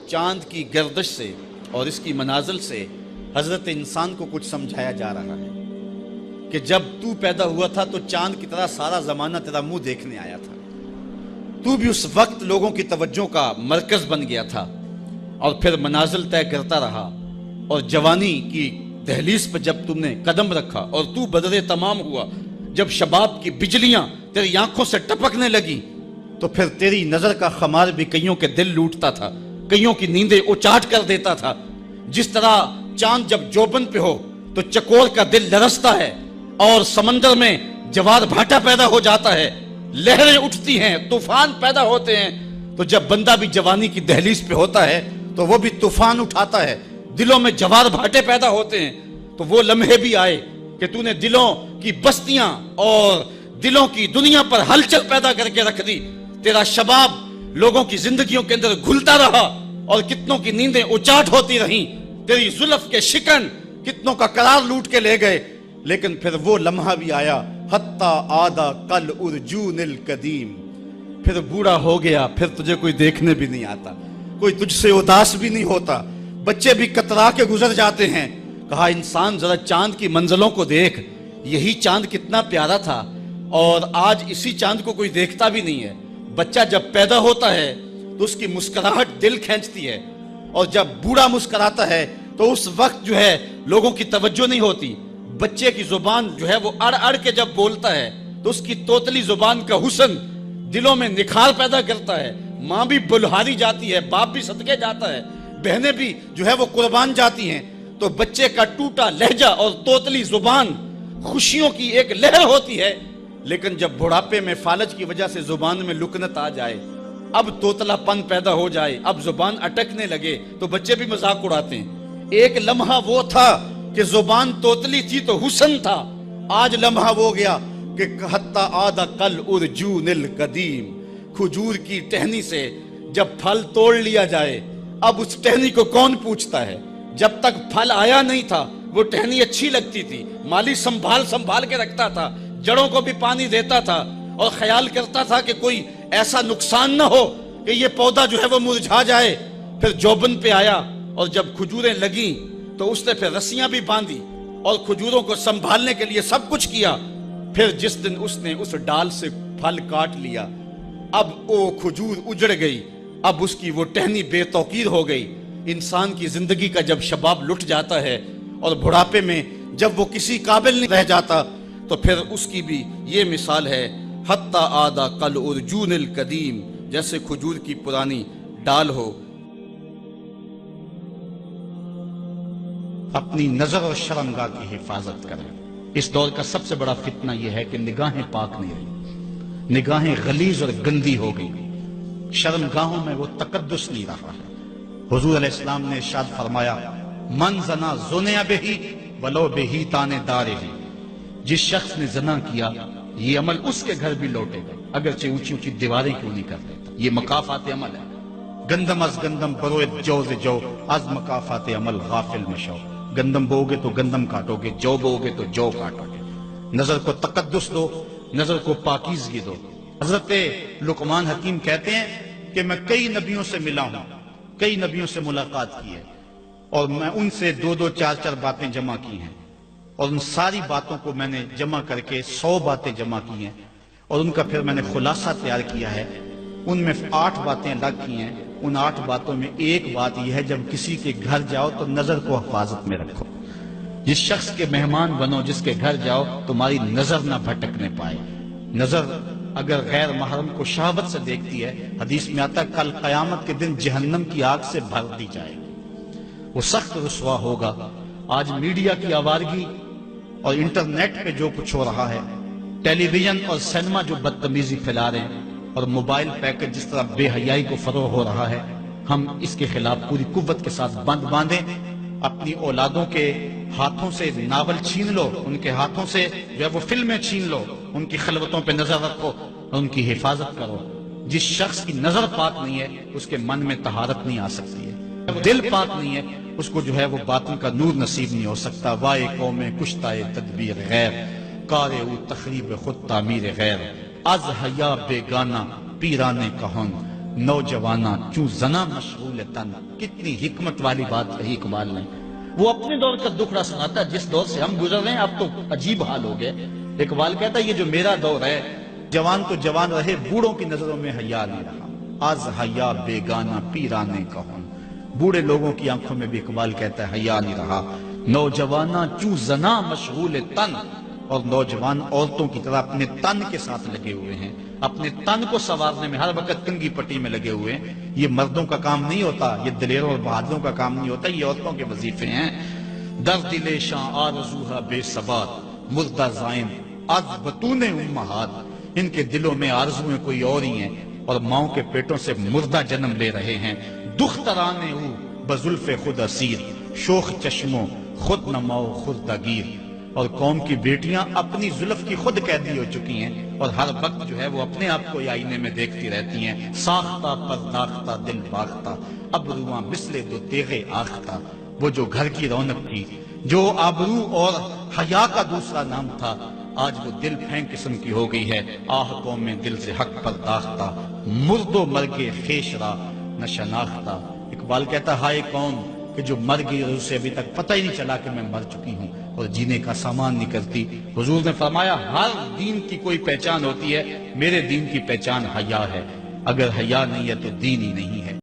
چاند کی گردش سے اور اس کی منازل سے حضرت انسان کو کچھ سمجھایا جا رہا ہے کہ جب تو پیدا ہوا تھا تو چاند کی طرح سارا زمانہ تیرا منہ دیکھنے آیا تھا، تو بھی اس وقت لوگوں کی توجہ کا مرکز بن گیا تھا، اور پھر منازل طے کرتا رہا، اور جوانی کی دہلیز پہ جب تم نے قدم رکھا اور تو بدر تمام ہوا، جب شباب کی بجلیاں تیری آنکھوں سے ٹپکنے لگی، تو پھر تیری نظر کا خمار بھی کئیوں کے دل لوٹتا تھا، کئیوں کی نیندیں اچاٹ کر دیتا تھا۔ جس طرح چاند جب جوبن پہ ہو تو چکور کا دل لرزتا ہے، اور سمندر میں جوار بھاٹا پیدا ہو جاتا ہے، لہریں اٹھتی ہیں، طوفان پیدا ہوتے ہیں، تو جب بندہ بھی جوانی کی دہلیز پہ ہوتا ہے تو وہ بھی طوفان اٹھاتا ہے، دلوں میں جوار بھاٹے پیدا ہوتے ہیں۔ تو وہ لمحے بھی آئے کہ تو نے دلوں کی بستیاں اور دلوں کی دنیا پر ہلچل پیدا کر کے رکھ دی۔ تیرا شباب لوگوں کی زندگیوں کے اندر گھلتا رہا، اور کتنوں کی نیندیں اچاٹ ہوتی رہیں، تیری زلف کے شکن کتنوں کا قرار لوٹ کے لے گئے۔ لیکن پھر وہ لمحہ بھی آیا، حتی آدھا کل ارجون القدیم، پھر بوڑھا ہو گیا، پھر تجھے کوئی دیکھنے بھی نہیں آتا، کوئی تجھ سے اداس بھی نہیں ہوتا، بچے بھی کترا کے گزر جاتے ہیں۔ کہا انسان ذرا چاند کی منزلوں کو دیکھ، یہی چاند کتنا پیارا تھا، اور آج اسی چاند کو کوئی دیکھتا بھی نہیں ہے۔ بچہ جب پیدا ہوتا ہے تو اس کی مسکراہٹ دل کھینچتی ہے، اور جب بوڑھا مسکراتا ہے تو اس وقت جو ہے لوگوں کی توجہ نہیں ہوتی۔ بچے کی زبان جو ہے وہ اڑ اڑ کے جب بولتا ہے تو اس کی توتلی زبان کا حسن دلوں میں نکھار پیدا کرتا ہے۔ ماں بھی بلہاری جاتی ہے، باپ بھی صدقے جاتا ہے، بہنیں بھی جو ہے وہ قربان جاتی ہیں۔ تو بچے کا ٹوٹا لہجہ اور توتلی زبان خوشیوں کی ایک لہر ہوتی ہے، لیکن جب بڑھاپے میں فالج کی وجہ سے زبان میں لکنت آ جائے، اب توتلا پن پیدا ہو جائے، اب زبان اٹکنے لگے، تو بچے بھی مذاق اڑاتے ہیں۔ ایک لمحہ وہ تھا کہ زبان توتلی تھی تو حسن تھا، آج لمحہ وہ گیا کہ حتی آدھا کل ارجون القدیم، کھجور کی ٹہنی سے جب پھل توڑ لیا جائے، اب اس ٹہنی کو کون پوچھتا ہے؟ جب تک پھل آیا نہیں تھا وہ ٹہنی اچھی لگتی تھی، مالی سنبھال کے رکھتا تھا، جڑوں کو بھی پانی دیتا تھا، اور خیال کرتا تھا کہ کوئی ایسا نقصان نہ ہو کہ یہ پودا جو ہے وہ مرجھا جائے۔ پھر جوبن پہ آیا، اور جب کھجوریں لگیں تو اس نے پھر رسیاں بھی باندھی اور کھجوروں کو سنبھالنے کے لیے سب کچھ کیا۔ پھر جس دن اس نے اس ڈال سے پھل کاٹ لیا، اب وہ کھجور اجڑ گئی، اب اس کی وہ ٹہنی بے توقیر ہو گئی۔ انسان کی زندگی کا جب شباب لٹ جاتا ہے اور بڑھاپے میں جب وہ کسی قابل نہیں رہ جاتا، تو پھر اس کی بھی یہ مثال ہے، حتی آدھا کل ارجون القدیم، جیسے کھجور کی پرانی ڈال ہو۔ اپنی نظر اور شرمگاہ کی حفاظت کریں۔ اس دور کا سب سے بڑا فتنہ یہ ہے کہ نگاہیں پاک نہیں رہی، نگاہیں غلیظ اور گندی ہو گئی، شرمگاہوں میں وہ تقدس نہیں رہا ہے۔ حضور علیہ السلام نے ارشاد فرمایا، من زنا زنیا بہی ولو بہی تانے دارے ہی، جس شخص نے زنا کیا یہ عمل اس کے گھر بھی لوٹے گا، اگرچہ اونچی اونچی دیواریں کیوں نہیں کر دیتا۔ یہ مکافات عمل ہے۔ گندم از گندم بروئے جو از مکافات عمل غافل مشو، گندم بو گے تو گندم کاٹو گے، جو بو گے تو جو کاٹو گے۔ نظر کو تقدس دو، نظر کو پاکیزگی دو۔ حضرت لقمان حکیم کہتے ہیں کہ میں کئی نبیوں سے ملا ہوں، کئی نبیوں سے ملاقات کی ہے، اور میں ان سے 2 4 باتیں جمع کی ہیں، اور ان ساری باتوں کو میں نے جمع کر کے 100 باتیں جمع کی ہیں، اور ان کا پھر میں نے خلاصہ تیار کیا ہے۔ ان میں 8 باتیں الگ کی ہیں۔ ان 8 باتوں میں ایک بات یہ ہے، جب کسی کے گھر جاؤ تو نظر کو حفاظت میں رکھو۔ جس شخص کے مہمان بنو، جس کے گھر جاؤ، تمہاری نظر نہ بھٹکنے پائے۔ نظر اگر غیر محرم کو شہوت سے دیکھتی ہے، حدیث میں آتا ہے کل قیامت کے دن جہنم کی آگ سے بھر دی جائے گی، وہ سخت رسوا ہوگا۔ آج میڈیا کی آوارگی اور انٹرنیٹ پہ جو کچھ ہو رہا ہے، ٹیلی ویژن اور سینما جو بدتمیزی پھیلا رہے ہیں، اور موبائل پیکج جس طرح بے حیائی کو فروغ ہو رہا ہے، ہم اس کے خلاف پوری قوت کے ساتھ بند باندھیں۔ اپنی اولادوں کے ہاتھوں سے ناول چھین لو، ان کے ہاتھوں سے جو ہے وہ فلمیں چھین لو، ان کی خلوتوں پہ نظر رکھو اور ان کی حفاظت کرو۔ جس شخص کی نظر پاک نہیں ہے اس کے من میں طہارت نہیں آ سکتی ہے، دل پاک نہیں ہے اس کو جو ہے وہ باطن کا نور نصیب نہیں ہو سکتا۔ وائے قوم کشتائے تدبیر غیر، کارے او تخریب خود تعمیر غیر، از حیا بیگانہ پیرانے کہن، نوجوانا چوں زنا مشغول تن. کتنی حکمت والی بات کہی اقبال نے. وہ اپنے دور کا دکھڑا سناتا ہے جس دور سے ہم گزر رہے ہیں. اب تو عجیب حال ہو گئے. اقبال کہتا ہے یہ جو میرا دور ہے، جوان تو جوان رہے، بوڑھوں کی نظروں میں حیا نہیں رہا. آز حیا بیگانہ پیرانے کہن. بوڑھے لوگوں کی آنکھوں میں بھی اقبال کہتا ہے حیا نہیں رہا. نوجوانہ چوں زنا مشغول تن. اور نوجوان عورتوں کی طرح اپنے تن کے ساتھ لگے ہوئے ہیں، اپنے تن کو سنوارنے میں ہر وقت کنگھی پٹی میں لگے ہوئے ہیں. یہ مردوں کا کام نہیں ہوتا، یہ دلیروں اور بہادروں کا کام نہیں ہوتا، یہ عورتوں کے وظیفے ہیں. در دل شاں آرزوہا بے ثبات مردہ زائن از بطون امہات. ان کے دلوں میں آرزویں کوئی اور ہی ہیں اور ماؤں کے پیٹوں سے مردہ جنم لے رہے ہیں. دخترانے او بزلف خود اسیر شوخ چشموں خود نماؤ خردہ گیر. اور قوم کی بیٹیاں اپنی زلف کی خود قیدی ہو چکی ہیں اور ہر وقت جو ہے وہ اپنے آپ کو آئینے میں دیکھتی رہتی ہیں. ساختہ پرداختہ دل باختہ ابروان مثل دو تیغ آختہ. وہ جو گھر کی رونق تھی، جو آبرو اور حیا کا دوسرا نام تھا، آج وہ دل پھینک قسم کی ہو گئی ہے. آہ قوم میں دل سے حق پرداختہ مرد و مرگ خیش را نہ شناختہ. اقبال کہتا ہائے قوم کہ جو مر گئی اور اسے ابھی تک پتہ ہی نہیں چلا کہ میں مر چکی ہوں اور جینے کا سامان نہیں کرتی. حضور نے فرمایا ہر دین کی کوئی پہچان ہوتی ہے، میرے دین کی پہچان حیا ہے. اگر حیا نہیں ہے تو دین ہی نہیں ہے.